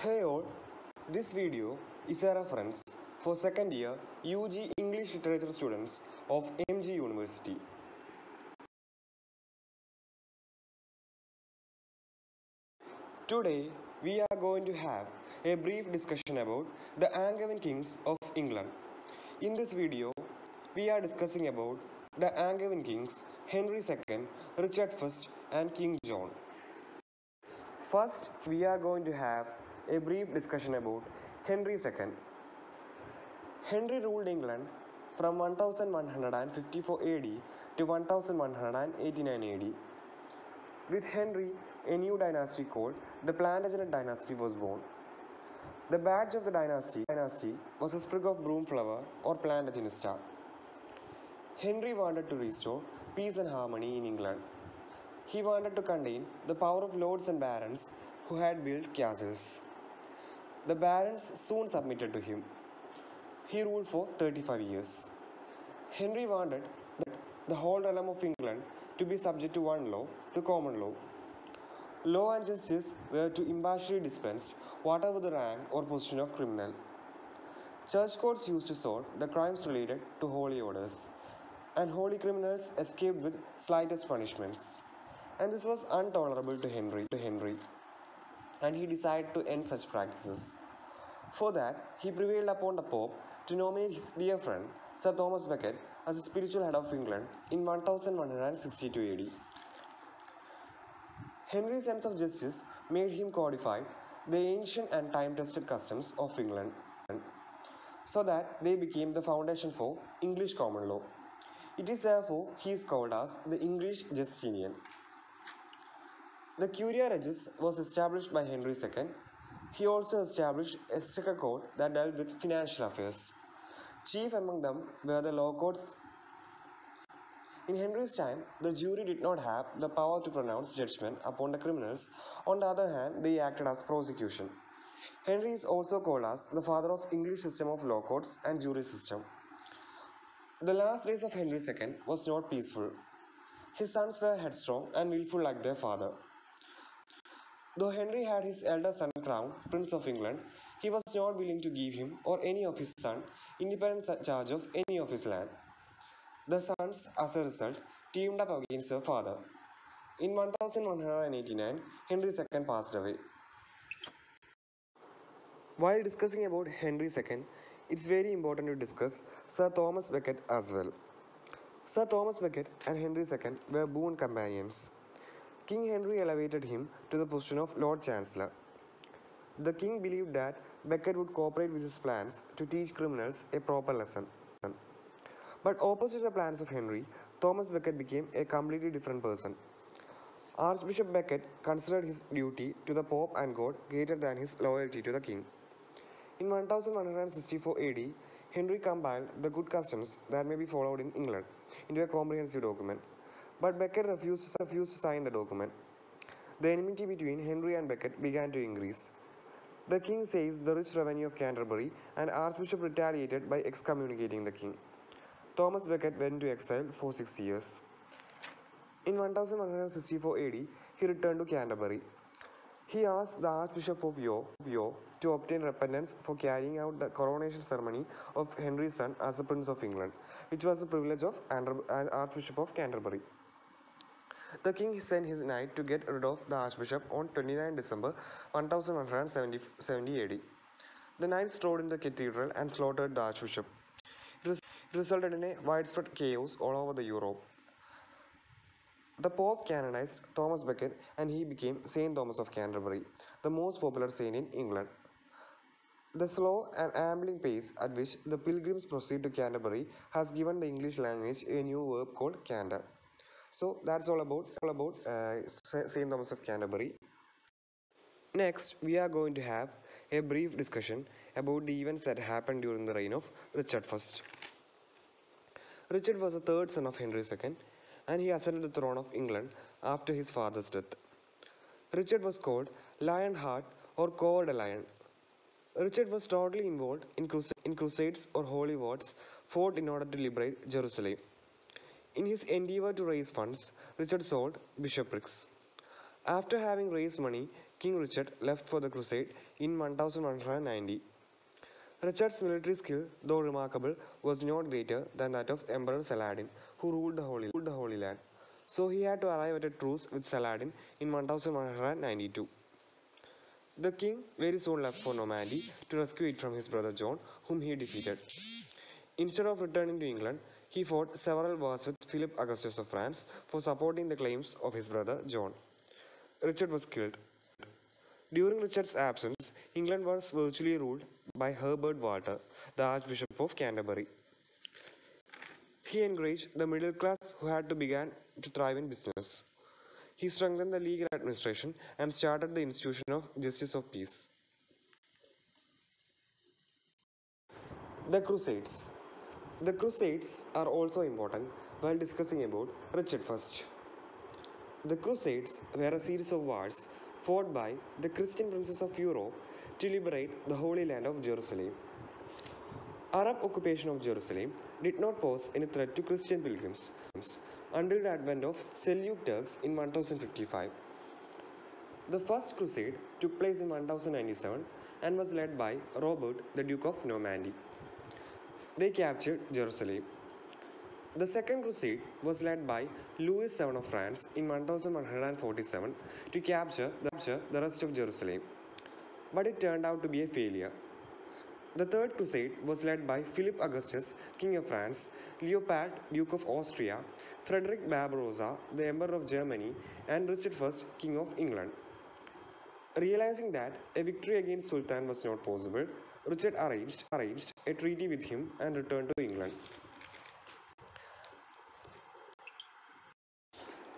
Hey all, this video is a reference for second year UG English Literature students of MG University. Today we are going to have a brief discussion about the Angevin kings of England. In this video we are discussing about the Angevin kings Henry II, Richard I and King John. First, we are going to have a brief discussion about Henry II. Henry ruled England from 1154 AD to 1189 AD. With Henry, a new dynasty called the Plantagenet dynasty was born. The badge of the dynasty was a sprig of broom flower or Plantagenista. Henry wanted to restore peace and harmony in England. He wanted to contain the power of lords and barons who had built castles. The barons soon submitted to him. He ruled for 35 years. Henry wanted the whole realm of England to be subject to one law, the common law. Law and justice were to impartially dispensed whatever the rank or position of criminal. Church courts used to solve the crimes related to holy orders, and holy criminals escaped with slightest punishments. And this was intolerable to Henry, and he decided to end such practices. For that, he prevailed upon the Pope to nominate his dear friend, Sir Thomas Becket, as the spiritual head of England in 1162 AD. Henry's sense of justice made him codify the ancient and time-tested customs of England, so that they became the foundation for English common law. It is therefore he is called as the English Justinian. The Curia Regis was established by Henry II. He also established a exchequer court that dealt with financial affairs. Chief among them were the law courts. In Henry's time, the jury did not have the power to pronounce judgment upon the criminals. On the other hand, they acted as prosecution. Henry is also called as the father of English system of law courts and jury system. The last days of Henry II was not peaceful. His sons were headstrong and willful like their father. Though Henry had his elder son crowned Prince of England, he was not willing to give him or any of his sons independent charge of any of his land. The sons, as a result, teamed up against their father. In 1189, Henry II passed away. While discussing about Henry II, it's very important to discuss Sir Thomas Becket as well. Sir Thomas Becket and Henry II were boon companions. King Henry elevated him to the position of Lord Chancellor. The king believed that Becket would cooperate with his plans to teach criminals a proper lesson. But opposite the plans of Henry, Thomas Becket became a completely different person. Archbishop Becket considered his duty to the Pope and God greater than his loyalty to the king. In 1164 AD, Henry compiled the good customs that may be followed in England into a comprehensive document. But Becket refused to sign the document. The enmity between Henry and Becket began to increase. The king seized the rich revenue of Canterbury, and Archbishop retaliated by excommunicating the king. Thomas Becket went to exile for 6 years. In 1164 AD, he returned to Canterbury. He asked the Archbishop of York to obtain repentance for carrying out the coronation ceremony of Henry's son as a Prince of England, which was the privilege of Archbishop of Canterbury. The king sent his knight to get rid of the archbishop on 29 December 1170 AD. The knight strode into the cathedral and slaughtered the archbishop. It resulted in a widespread chaos all over the Europe. The Pope canonized Thomas Becket and he became Saint Thomas of Canterbury, the most popular saint in England. The slow and ambling pace at which the pilgrims proceed to Canterbury has given the English language a new verb called canter. So that's all about St. Thomas of Canterbury. Next, we are going to have a brief discussion about the events that happened during the reign of Richard I. Richard was the third son of Henry II, and he ascended the throne of England after his father's death. Richard was called Lionheart or Coeur de Lion. Richard was totally involved in crusades or holy wars fought in order to liberate Jerusalem. In his endeavor to raise funds, Richard sold bishoprics. After having raised money, King Richard left for the crusade in 1190. Richard's military skill, though remarkable, was not greater than that of Emperor Saladin, who ruled the Holy Land. So he had to arrive at a truce with Saladin in 1192. The king very soon left for Normandy to rescue it from his brother John, whom he defeated. Instead of returning to England, he fought several wars with Philip Augustus of France for supporting the claims of his brother John. Richard was killed. During Richard's absence, England was virtually ruled by Herbert Walter, the Archbishop of Canterbury. He encouraged the middle class who had to begin to thrive in business. He strengthened the legal administration and started the institution of Justice of Peace. The Crusades. The Crusades are also important while discussing about Richard I. The Crusades were a series of wars fought by the Christian princes of Europe to liberate the Holy Land of Jerusalem. Arab occupation of Jerusalem did not pose any threat to Christian pilgrims until the advent of Seljuk Turks in 1055. The First Crusade took place in 1097 and was led by Robert, the Duke of Normandy. They captured Jerusalem. The Second Crusade was led by Louis VII of France in 1147 to capture the rest of Jerusalem, but it turned out to be a failure. The Third Crusade was led by Philip Augustus, King of France, Leopold, Duke of Austria, Frederick Barbarossa, the Emperor of Germany, and Richard I, King of England. Realizing that a victory against Sultan was not possible, Richard arranged a treaty with him and returned to England.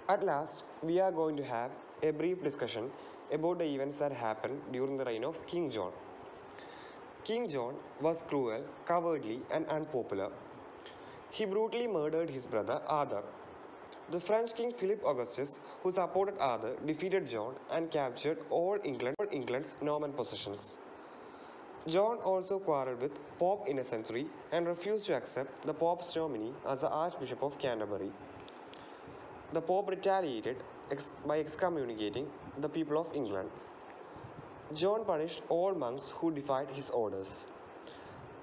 At last, we are going to have a brief discussion about the events that happened during the reign of King John. King John was cruel, cowardly, and unpopular. He brutally murdered his brother Arthur. The French King Philip Augustus, who supported Arthur, defeated John and captured all England's Norman possessions. John also quarreled with Pope Innocent III and refused to accept the Pope's nominee as the Archbishop of Canterbury. The Pope retaliated by excommunicating the people of England. John punished all monks who defied his orders.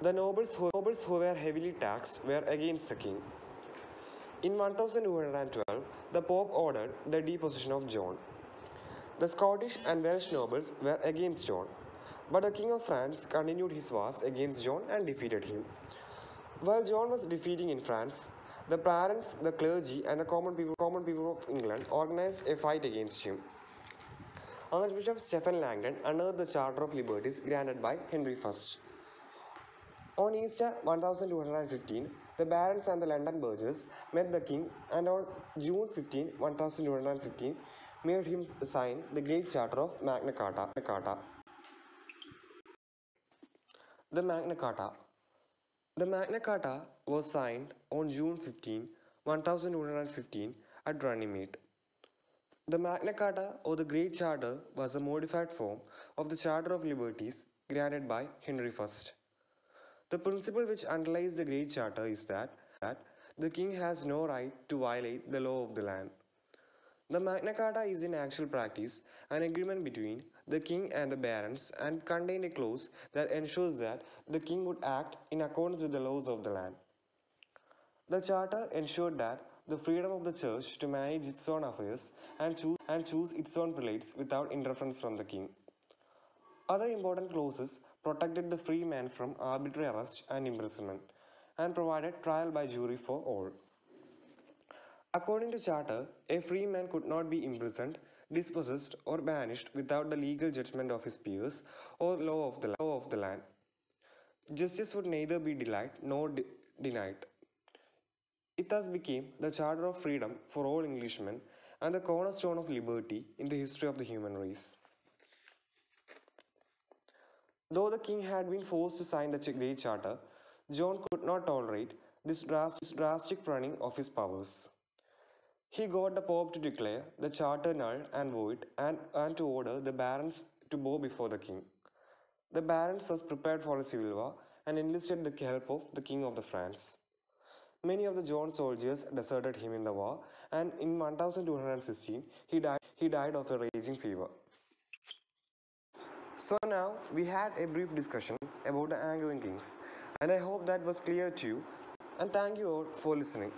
The nobles who were heavily taxed were against the king. In 1212, the Pope ordered the deposition of John. The Scottish and Welsh nobles were against John, but the King of France continued his wars against John and defeated him. While John was defeating in France, the parents, the clergy, and the common people of England organized a fight against him. Archbishop Stephen Langton unearthed the Charter of Liberties granted by Henry I. On Easter 1215, the barons and the London burghers met the king, and on June 15, 1215, made him sign the Great Charter of Magna Carta. The Magna Carta. The Magna Carta was signed on June 15, 1215 at Runnymede. The Magna Carta, or the Great Charter, was a modified form of the Charter of Liberties granted by Henry I. The principle which underlies the Great Charter is that the king has no right to violate the law of the land. The Magna Carta is in actual practice an agreement between the king and the barons and contained a clause that ensures that the king would act in accordance with the laws of the land. The Charter ensured that the freedom of the church to manage its own affairs and choose its own prelates without interference from the king. Other important clauses protected the free man from arbitrary arrest and imprisonment and provided trial by jury for all. According to Charter, a free man could not be imprisoned, dispossessed, or banished without the legal judgment of his peers or law of the land. Justice would neither be delayed nor denied. It thus became the Charter of Freedom for all Englishmen and the cornerstone of liberty in the history of the human race. Though the king had been forced to sign the Great Charter, John could not tolerate this drastic running of his powers. He got the Pope to declare the Charter null and void and to order the barons to bow before the king. The barons thus prepared for a civil war and enlisted the help of the King of France. Many of the John soldiers deserted him in the war, and in 1216 he died of a raging fever. So now we had a brief discussion about the Angevin kings, and I hope that was clear to you, and thank you all for listening.